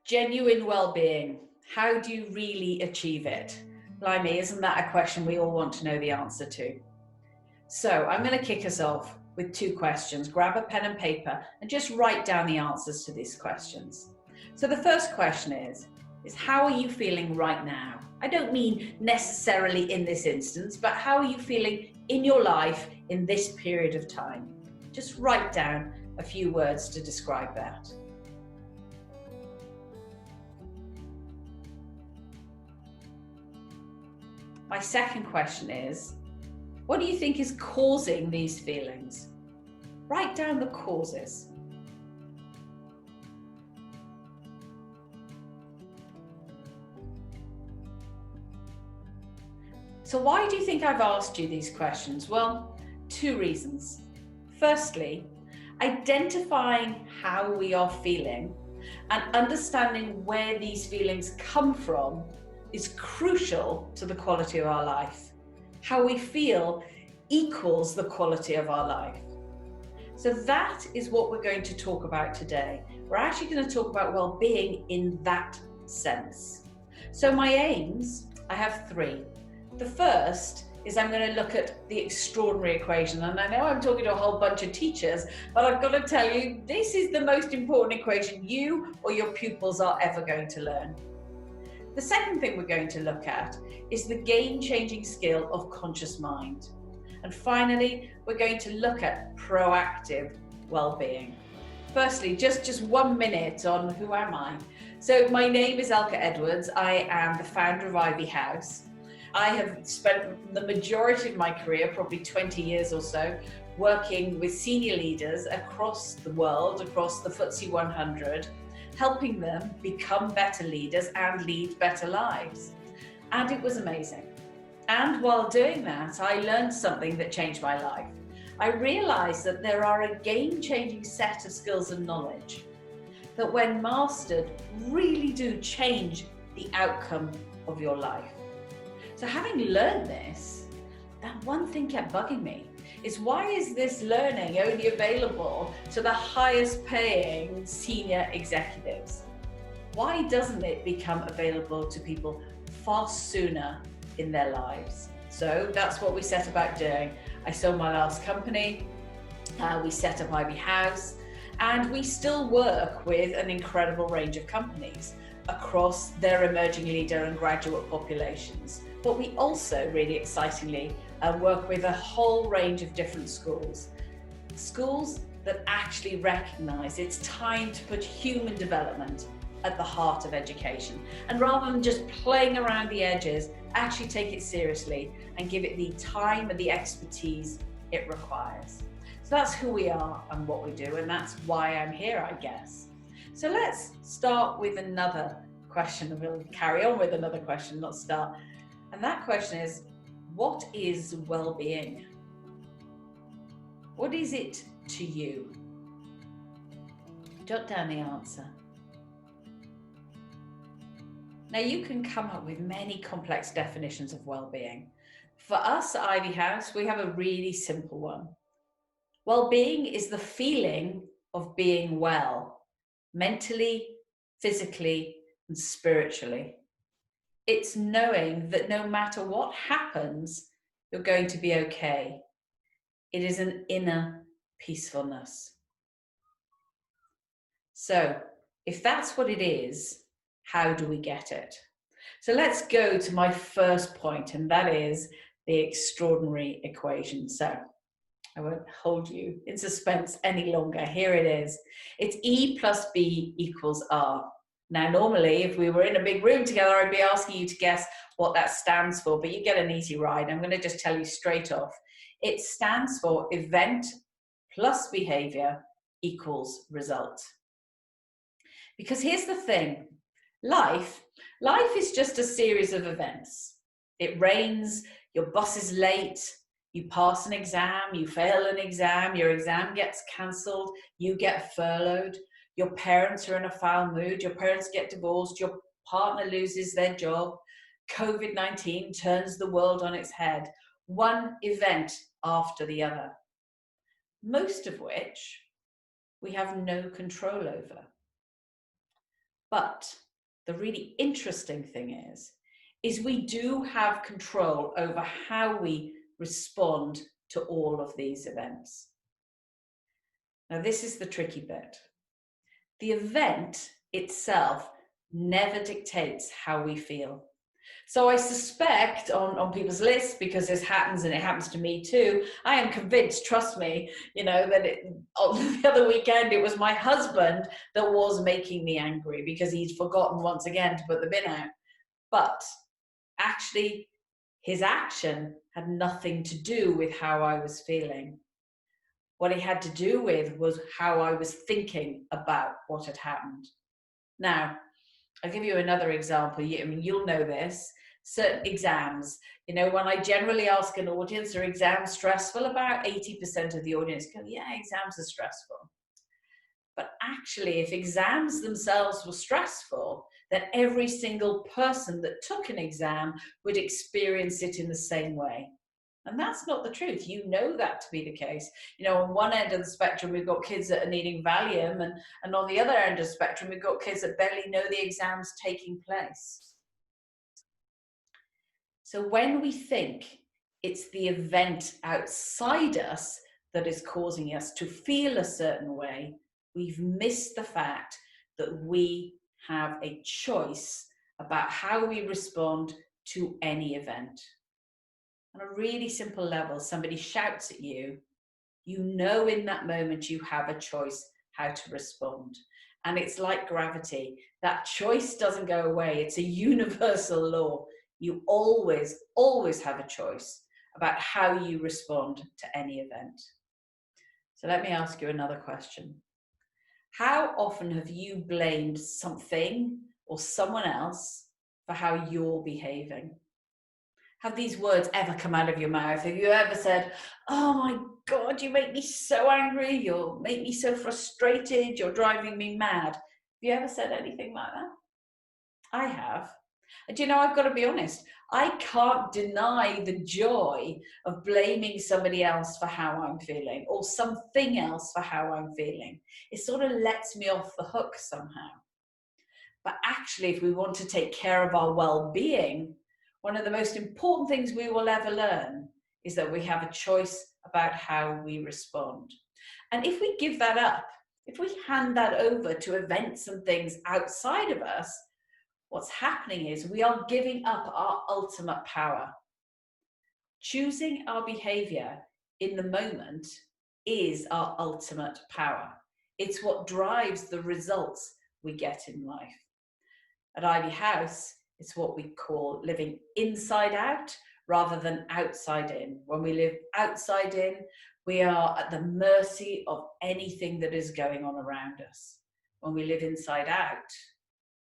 Genuine well-being. How do you really achieve it? Blimey, isn't that a question we all want to know the answer to? So I'm going to kick us off with two questions. Grab a pen and paper and just write down the answers to these questions. So the first question is how are you feeling right now? I don't mean necessarily in this instance, but how are you feeling in your life in this period of time? Just write down a few words to describe that. My second question is, what do you think is causing these feelings? Write down the causes. So why do you think I've asked you these questions? Well, two reasons. Firstly, identifying how we are feeling and understanding where these feelings come from is crucial to the quality of our life. How we feel equals the quality of our life. So that is what we're going to talk about today. We're actually going to talk about well-being in that sense. So my aims, I have three. The first is I'm going to look at the extraordinary equation. And I know I'm talking to a whole bunch of teachers, but I've got to tell you, this is the most important equation you or your pupils are ever going to learn. The second thing we're going to look at is the game-changing skill of conscious mind. And finally, we're going to look at proactive well-being. Firstly, just 1 minute on who am I? So my name is Elke Edwards. I am the founder of Ivy House. I have spent the majority of my career, probably 20 years or so, working with senior leaders across the world, across the FTSE 100, helping them become better leaders and lead better lives. And it was amazing. And while doing that, I learned something that changed my life. I realized that there are a game-changing set of skills and knowledge that when mastered really do change the outcome of your life. So having learned this, that one thing kept bugging me. Is why is this learning only available to the highest paying senior executives? Why doesn't it become available to people far sooner in their lives? So that's what we set about doing. I sold my last company, we set up Ivy House, and we still work with an incredible range of companies across their emerging leader and graduate populations. But we also, really excitingly, work with a whole range of different schools. Schools that actually recognize it's time to put human development at the heart of education. And rather than just playing around the edges, actually take it seriously and give it the time and the expertise it requires. So that's who we are and what we do, and that's why I'm here, I guess. So let's start with another question, and we'll carry on with another question, not start. And that question is, what is well-being? What is it to you? Jot down the answer. Now you can come up with many complex definitions of well-being. For us at Ivy House, we have a really simple one. Well-being is the feeling of being well, mentally, physically, and spiritually. It's knowing that no matter what happens, you're going to be okay. It is an inner peacefulness. So if that's what it is, how do we get it? So let's go to my first point, and that is the extraordinary equation. So I won't hold you in suspense any longer. Here it is. It's E plus B equals R. Now, normally, if we were in a big room together, I'd be asking you to guess what that stands for, but you get an easy ride. I'm going to just tell you straight off. It stands for event plus behavior equals result. Because here's the thing, life is just a series of events. It rains, your bus is late, you pass an exam, you fail an exam, your exam gets cancelled, you get furloughed, your parents are in a foul mood, your parents get divorced, your partner loses their job, COVID-19 turns the world on its head, one event after the other, most of which we have no control over. But the really interesting thing is we do have control over how we respond to all of these events. Now, this is the tricky bit. The event itself never dictates how we feel. So I suspect on people's lists, because this happens and it happens to me too, I am convinced, trust me, that on the other weekend it was my husband that was making me angry because he'd forgotten once again to put the bin out. But actually, his action had nothing to do with how I was feeling. What he had to do with was how I was thinking about what had happened. Now, I'll give you another example. You'll know this. Certain exams, when I generally ask an audience, are exams stressful? About 80% of the audience go, yeah, exams are stressful. But actually, if exams themselves were stressful, then every single person that took an exam would experience it in the same way. And that's not the truth. You know that to be the case. On one end of the spectrum, we've got kids that are needing Valium, and on the other end of the spectrum, we've got kids that barely know the exam's taking place. So when we think it's the event outside us that is causing us to feel a certain way, we've missed the fact that we have a choice about how we respond to any event. On a really simple level, somebody shouts at you, in that moment you have a choice how to respond. And it's like gravity. That choice doesn't go away. It's a universal law. You always, always have a choice about how you respond to any event. So let me ask you another question. How often have you blamed something or someone else for how you're behaving? Have these words ever come out of your mouth? Have you ever said, oh my God, you make me so angry, you make me so frustrated, you're driving me mad? Have you ever said anything like that? I have. And I've got to be honest, I can't deny the joy of blaming somebody else for how I'm feeling or something else for how I'm feeling. It sort of lets me off the hook somehow. But actually, if we want to take care of our well-being, one of the most important things we will ever learn is that we have a choice about how we respond. And if we give that up, if we hand that over to events and things outside of us, what's happening is we are giving up our ultimate power. Choosing our behavior in the moment is our ultimate power. It's what drives the results we get in life. At Ivy House, it's what we call living inside out rather than outside in. When we live outside in, we are at the mercy of anything that is going on around us. When we live inside out,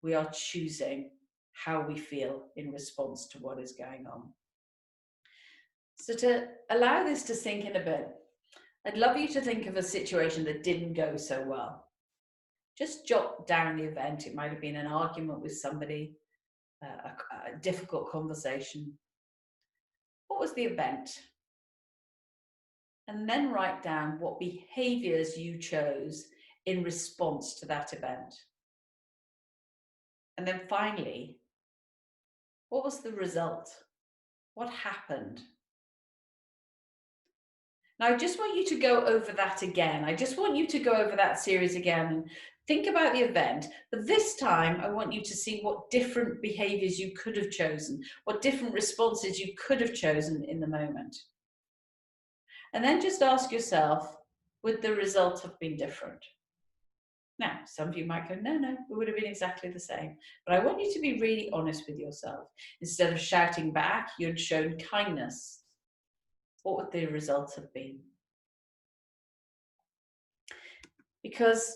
we are choosing how we feel in response to what is going on. So to allow this to sink in a bit, I'd love you to think of a situation that didn't go so well. Just jot down the event. It might have been an argument with somebody, a difficult conversation. What was the event? And then write down what behaviors you chose in response to that event. And then finally, what was the result? What happened? Now, I just want you to go over that again. I just want you to go over that series again and think about the event. But this time, I want you to see what different behaviors you could have chosen, what different responses you could have chosen in the moment. And then just ask yourself, would the result have been different? Now, some of you might go, no, it would have been exactly the same. But I want you to be really honest with yourself. Instead of shouting back, you'd shown kindness. What would the results have been? Because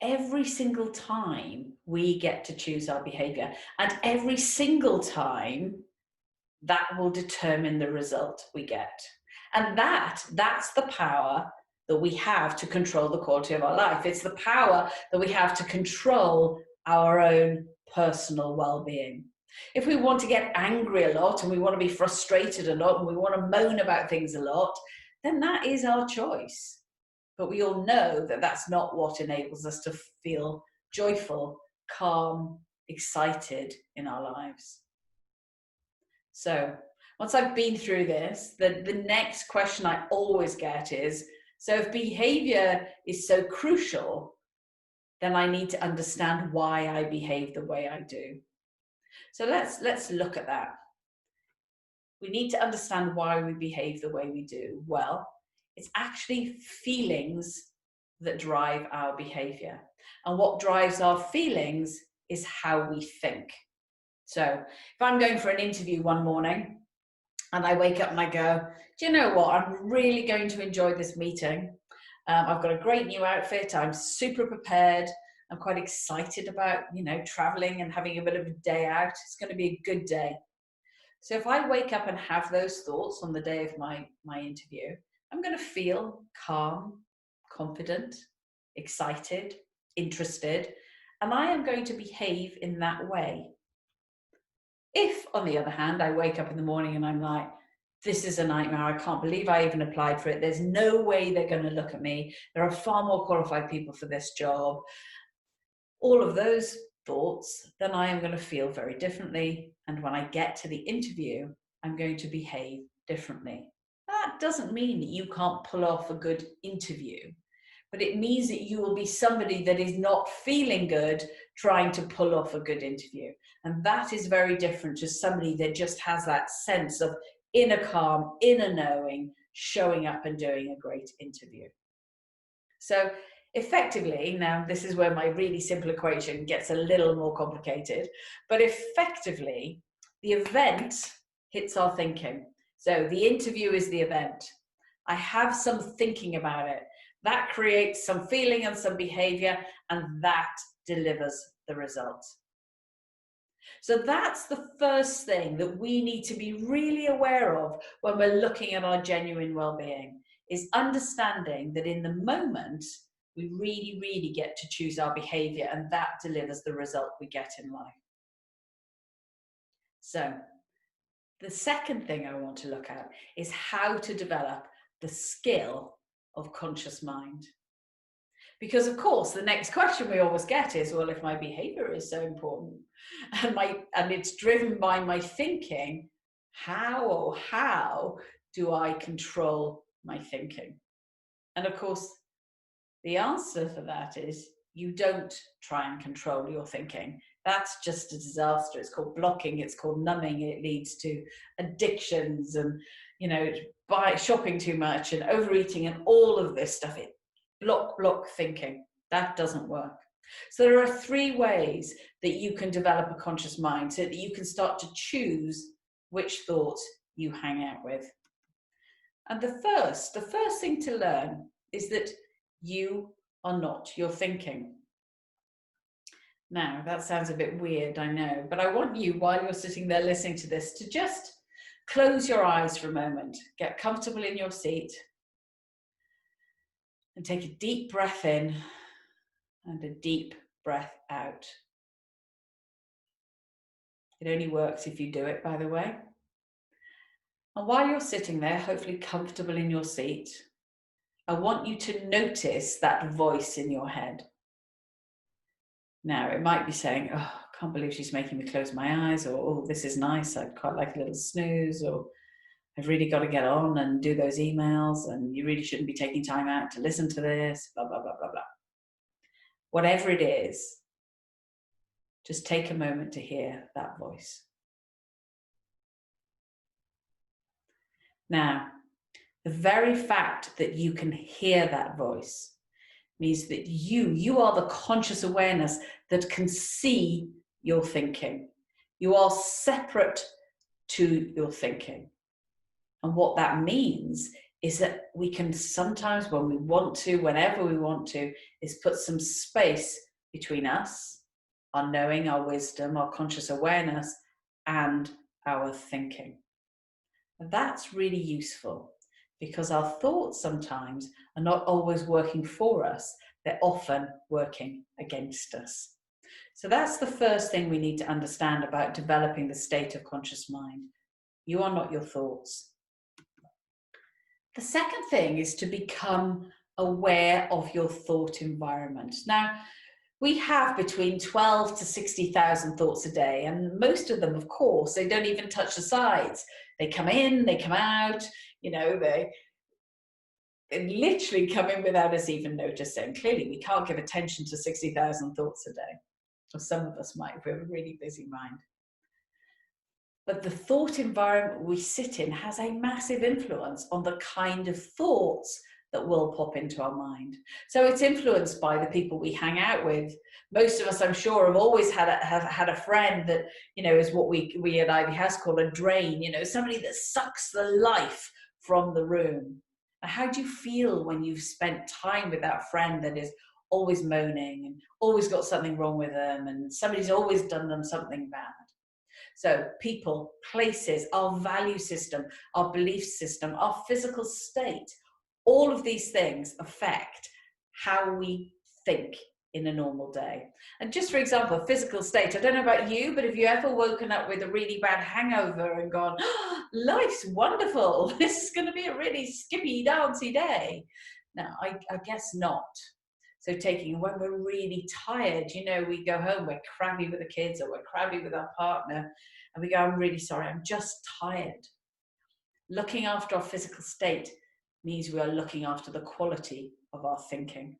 every single time we get to choose our behavior, and every single time that will determine the result we get. And that's the power that we have to control the quality of our life. It's the power that we have to control our own personal well-being. If we want to get angry a lot and we want to be frustrated a lot and we want to moan about things a lot, then that is our choice. But we all know that that's not what enables us to feel joyful calm, excited in our lives. So once I've been through this, the next question I always get is, so if behavior is so crucial, then I need to understand why I behave the way I do. So let's look at that. We need to understand why we behave the way we do. Well, it's actually feelings that drive our behavior. And what drives our feelings is how we think. So if I'm going for an interview one morning and I wake up and I go, do you know what? I'm really going to enjoy this meeting. I've got a great new outfit. I'm super prepared. I'm quite excited about, traveling and having a bit of a day out. It's going to be a good day. So if I wake up and have those thoughts on the day of my interview, I'm going to feel calm, confident, excited, interested, and I am going to behave in that way. If, on the other hand, I wake up in the morning and I'm like, this is a nightmare, I can't believe I even applied for it, there's no way they're going to look at me, there are far more qualified people for this job, all of those thoughts, then I am going to feel very differently. And when I get to the interview, I'm going to behave differently. That doesn't mean that you can't pull off a good interview, but it means that you will be somebody that is not feeling good trying to pull off a good interview. And that is very different to somebody that just has that sense of inner calm, inner knowing, showing up and doing a great interview. So effectively, now this is where my really simple equation gets a little more complicated, but effectively, the event hits our thinking. So the interview is the event. I have some thinking about it. That creates some feeling and some behavior, and that delivers the result. So that's the first thing that we need to be really aware of when we're looking at our genuine well-being, is understanding that in the moment, we really, really get to choose our behavior, and that delivers the result we get in life. So the second thing I want to look at is how to develop the skill of conscious mind. Because of course, the next question we always get is, well, if my behavior is so important and it's driven by my thinking, how do I control my thinking? And of course, the answer for that is you don't try and control your thinking. That's just a disaster. It's called blocking. It's called numbing. It leads to addictions and, shopping too much and overeating and all of this stuff. It block thinking. That doesn't work. So there are 3 ways that you can develop a conscious mind so that you can start to choose which thoughts you hang out with. And the first thing to learn is that you are not your thinking. Now, that sounds a bit weird, I know, but I want you, while you're sitting there listening to this, to just close your eyes for a moment, get comfortable in your seat, and take a deep breath in and a deep breath out. It only works if you do it, by the way. And while you're sitting there, hopefully comfortable in your seat, I want you to notice that voice in your head. Now, it might be saying, oh, I can't believe she's making me close my eyes, or, oh, this is nice, I'd quite like a little snooze, or I've really got to get on and do those emails, and you really shouldn't be taking time out to listen to this, blah, blah, blah, blah, blah. Whatever it is, just take a moment to hear that voice. Now, the very fact that you can hear that voice means that you are the conscious awareness that can see your thinking. You are separate to your thinking. And what that means is that we can sometimes, when we want to, whenever we want to, is put some space between us, our knowing, our wisdom, our conscious awareness, and our thinking. And that's really useful, because our thoughts sometimes are not always working for us, they're often working against us. So that's the first thing we need to understand about developing the state of conscious mind. You are not your thoughts. The second thing is to become aware of your thought environment. Now, We have between 12 to 60,000 thoughts a day, and most of them, of course, they don't even touch the sides. They come in, they come out, they literally come in without us even noticing. Clearly, we can't give attention to 60,000 thoughts a day. Or some of us might if we have a really busy mind. But the thought environment we sit in has a massive influence on the kind of thoughts that will pop into our mind. So it's influenced by the people we hang out with. Most of us, I'm sure, have always had a friend that, is what we at Ivy House call a drain, somebody that sucks the life from the room. Now, how do you feel when you've spent time with that friend that is always moaning and always got something wrong with them and somebody's always done them something bad? So people, places, our value system, our belief system, our physical state, all of these things affect how we think in a normal day. And just for example, physical state, I don't know about you, but have you ever woken up with a really bad hangover and gone, oh, life's wonderful, this is going to be a really skippy, dancey day? No, I guess not. So when we're really tired, we go home, we're crabby with the kids or we're crabby with our partner, and we go, I'm really sorry, I'm just tired. Looking after our physical state means we are looking after the quality of our thinking.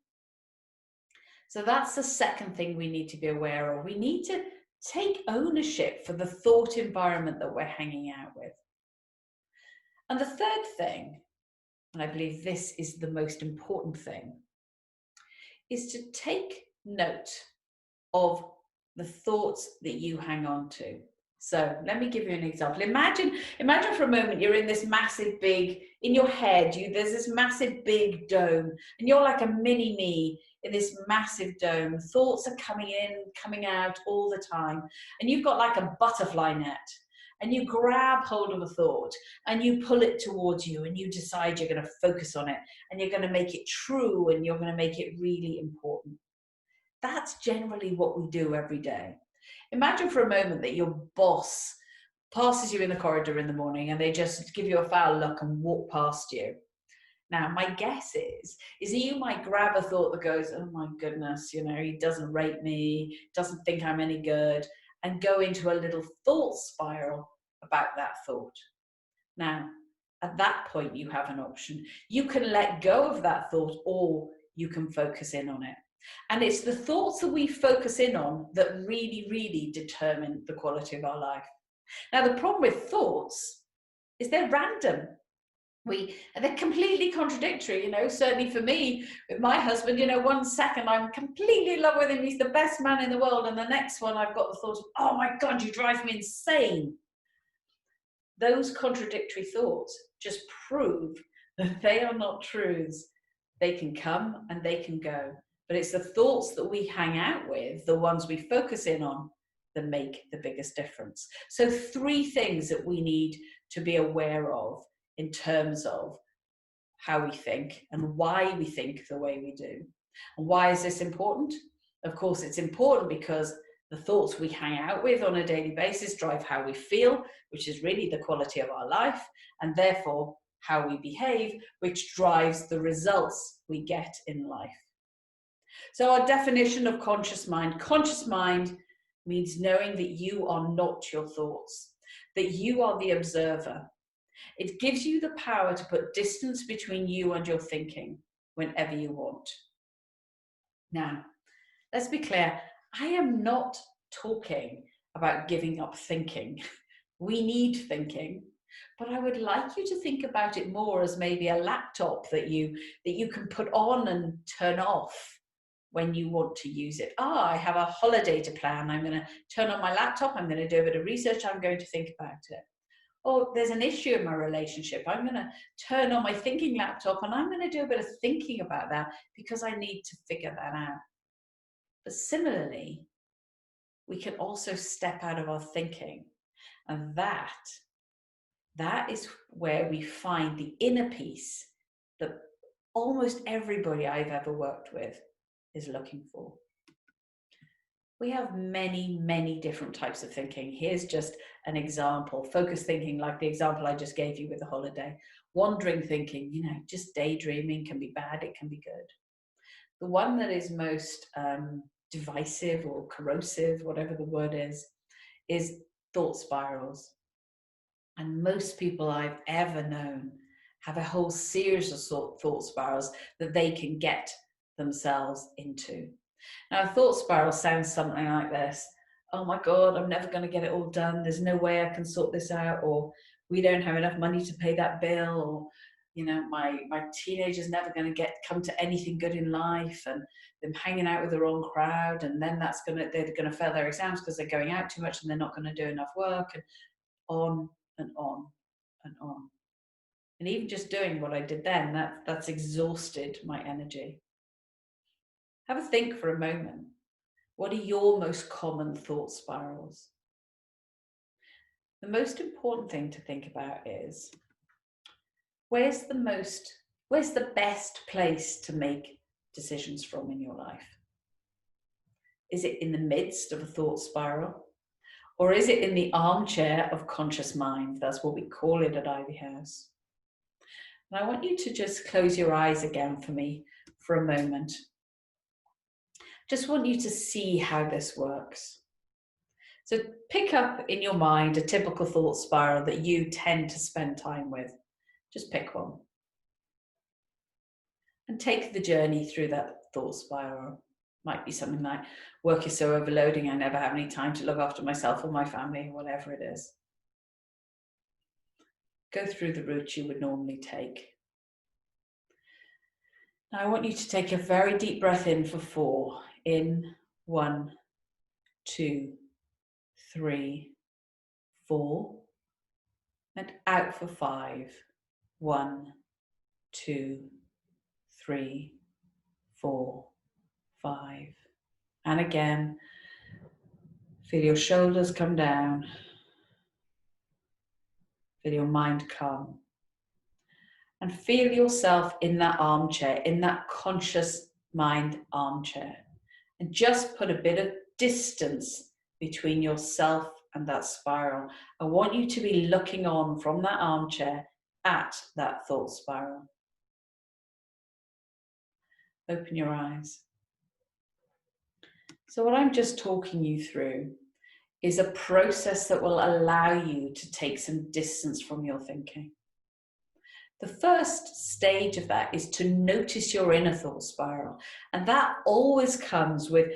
So that's the second thing we need to be aware of. We need to take ownership for the thought environment that we're hanging out with. And the third thing, and I believe this is the most important thing, is to take note of the thoughts that you hang on to. So let me give you an example. Imagine for a moment you're in this massive big, in your head, there's this massive big dome, and you're like a mini me in this massive dome. Thoughts are coming in, coming out all the time, and you've got like a butterfly net, and you grab hold of a thought and you pull it towards you, and you decide you're going to focus on it, and you're going to make it true, and you're going to make it really important. That's generally what we do every day. Imagine for a moment that your boss passes you in the corridor in the morning and they just give you a foul look and walk past you. Now, my guess is that you might grab a thought that goes, oh my goodness, he doesn't rate me, doesn't think I'm any good, and go into a little thought spiral about that thought. Now, at that point, you have an option. You can let go of that thought, or you can focus in on it. And it's the thoughts that we focus in on that really, really determine the quality of our life. Now, the problem with thoughts is they're random. They're completely contradictory, certainly for me, with my husband, 1 second I'm completely in love with him, he's the best man in the world, and the next one I've got the thought of, oh my God, you drive me insane. Those contradictory thoughts just prove that they are not truths. They can come and they can go. But it's the thoughts that we hang out with, the ones we focus in on, that make the biggest difference. So 3 things that we need to be aware of in terms of how we think and why we think the way we do. And why is this important? Of course, it's important because the thoughts we hang out with on a daily basis drive how we feel, which is really the quality of our life, and therefore how we behave, which drives the results we get in life. So our definition of conscious mind means knowing that you are not your thoughts, that you are the observer. It gives you the power to put distance between you and your thinking whenever you want. Now, let's be clear, I am not talking about giving up thinking. We need thinking, but I would like you to think about it more as maybe a laptop that you can put on and turn off when you want to use it. I have a holiday to plan. I'm going to turn on my laptop. I'm going to do a bit of research. I'm going to think about it. Or there's an issue in my relationship. I'm going to turn on my thinking laptop and I'm going to do a bit of thinking about that because I need to figure that out. But similarly, we can also step out of our thinking. And that is where we find the inner peace that almost everybody I've ever worked with is looking for. We have many, many different types of thinking. Here's just an example. Focused thinking, like the example I just gave you with the holiday. Wandering thinking, just daydreaming can be bad, it can be good. The one that is most divisive or corrosive, whatever the word is thought spirals. And most people I've ever known have a whole series of thought spirals that they can get themselves into. Now, a thought spiral sounds something like this: oh my God, I'm never going to get it all done. There's no way I can sort this out. Or we don't have enough money to pay that bill. Or, you know, my teenager's never going to come to anything good in life, and them hanging out with the wrong crowd. And then they're going to fail their exams because they're going out too much and they're not going to do enough work, and on and on and on. And even just doing what I did then, that's exhausted my energy. Have a think for a moment. What are your most common thought spirals? The most important thing to think about is, where's the best place to make decisions from in your life? Is it in the midst of a thought spiral? Or is it in the armchair of conscious mind? That's what we call it at Ivy House. And I want you to just close your eyes again for me for a moment. Just want you to see how this works. So pick up in your mind a typical thought spiral that you tend to spend time with. Just pick one. And take the journey through that thought spiral. Might be something like, work is so overloading, I never have any time to look after myself or my family, or whatever it is. Go through the route you would normally take. Now I want you to take a very deep breath in for 4. In, 1, 2, 3, 4. And out for 5. 1, 2, 3, 4, 5. And again, feel your shoulders come down. Feel your mind calm. And feel yourself in that armchair, in that conscious mind armchair. And just put a bit of distance between yourself and that spiral. I want you to be looking on from that armchair at that thought spiral. Open your eyes. So what I'm just talking you through is a process that will allow you to take some distance from your thinking. The first stage of that is to notice your inner thought spiral. And that always comes with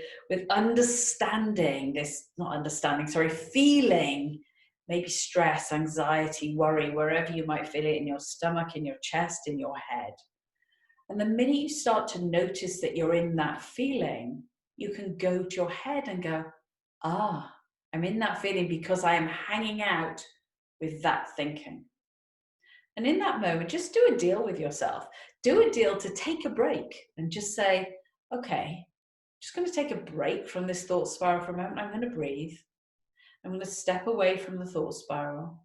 feeling maybe stress, anxiety, worry, wherever you might feel it, in your stomach, in your chest, in your head. And the minute you start to notice that you're in that feeling, you can go to your head and go, I'm in that feeling because I am hanging out with that thinking. And in that moment, just do a deal with yourself. Do a deal to take a break and just say, okay, I'm just going to take a break from this thought spiral for a moment. I'm going to breathe. I'm going to step away from the thought spiral.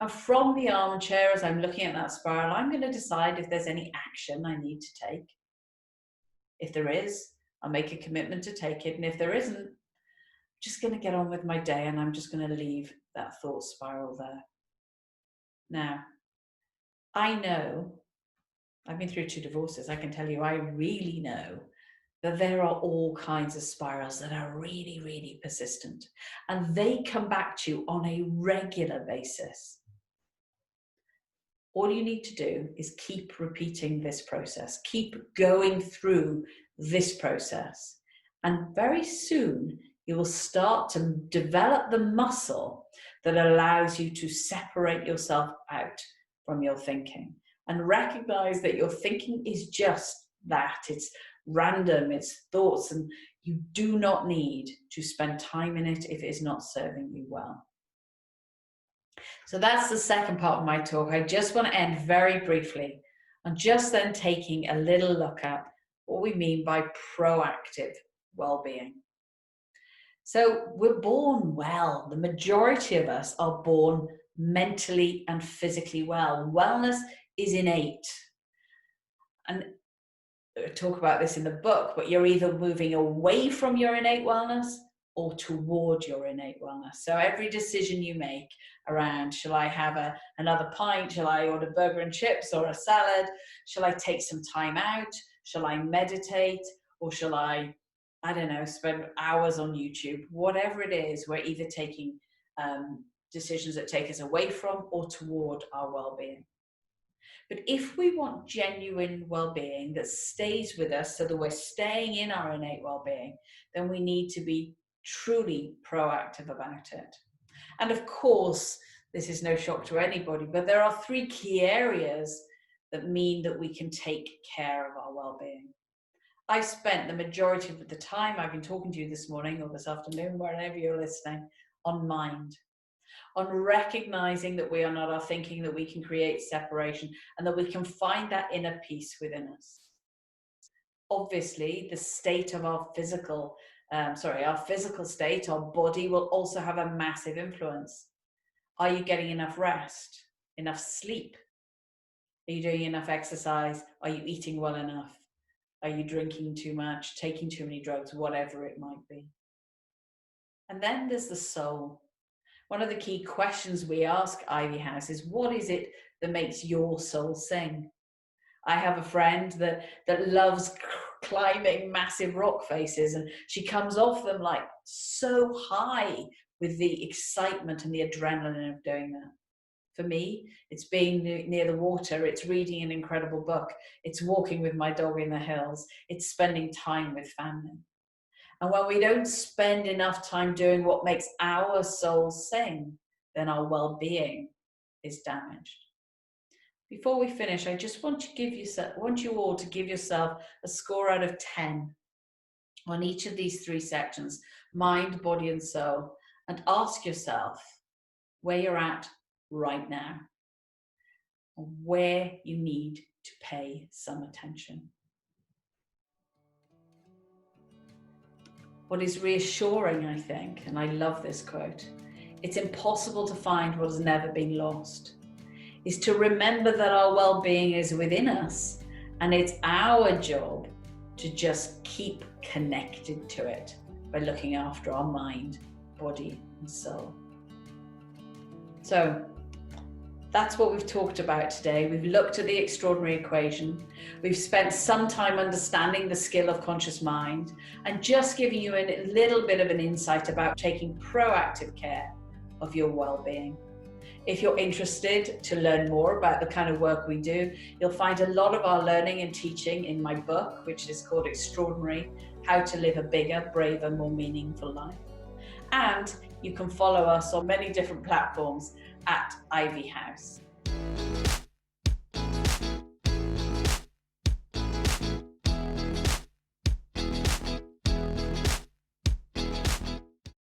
And from the armchair, as I'm looking at that spiral, I'm going to decide if there's any action I need to take. If there is, I'll make a commitment to take it. And if there isn't, I'm just going to get on with my day and I'm just going to leave that thought spiral there. Now, I know, I've been through 2 divorces, I can tell you, I really know that there are all kinds of spirals that are really, really persistent. And they come back to you on a regular basis. All you need to do is keep repeating this process. Keep going through this process. And very soon, you will start to develop the muscle that allows you to separate yourself out from your thinking and recognize that your thinking is just that. It's random, it's thoughts, and you do not need to spend time in it if it is not serving you well. So that's the second part of my talk. I just want to end very briefly on just then taking a little look at what we mean by proactive well-being. So we're born well. The majority of us are born mentally and physically well. Wellness is innate. And I talk about this in the book, but you're either moving away from your innate wellness or toward your innate wellness. So every decision you make around, shall I have another pint? Shall I order burger and chips or a salad? Shall I take some time out? Shall I meditate? Or shall I I don't know, spend hours on YouTube, whatever it is, we're either taking decisions that take us away from or toward our well-being. But if we want genuine well-being that stays with us so that we're staying in our innate well-being, then we need to be truly proactive about it. And of course, this is no shock to anybody, but there are three key areas that mean that we can take care of our well-being. I spent the majority of the time I've been talking to you this morning or this afternoon, wherever you're listening, on mind, on recognizing that we are not our thinking, that we can create separation, and that we can find that inner peace within us. Obviously, the state of our physical state, our body, will also have a massive influence. Are you getting enough rest, enough sleep? Are you doing enough exercise? Are you eating well enough? Are you drinking too much, taking too many drugs, whatever it might be? And then there's the soul. One of the key questions we ask Ivy House is, what is it that makes your soul sing? I have a friend that loves climbing massive rock faces, and she comes off them like so high with the excitement and the adrenaline of doing that. For me, it's being near the water, it's reading an incredible book, it's walking with my dog in the hills, it's spending time with family. And when we don't spend enough time doing what makes our soul sing, then our well-being is damaged. Before we finish, I just want you all to give yourself a score out of 10 on each of these three sections, mind, body, and soul, and ask yourself where you're at right now, and where you need to pay some attention. What is reassuring, I think, and I love this quote, it's impossible to find what has never been lost, is to remember that our well-being is within us, and it's our job to just keep connected to it by looking after our mind, body, and soul. So that's what we've talked about today. We've looked at the extraordinary equation. We've spent some time understanding the skill of conscious mind and just giving you a little bit of an insight about taking proactive care of your well-being. If you're interested to learn more about the kind of work we do, you'll find a lot of our learning and teaching in my book, which is called Extraordinary: How to Live a Bigger, Braver, More Meaningful Life. And you can follow us on many different platforms at Ivy House.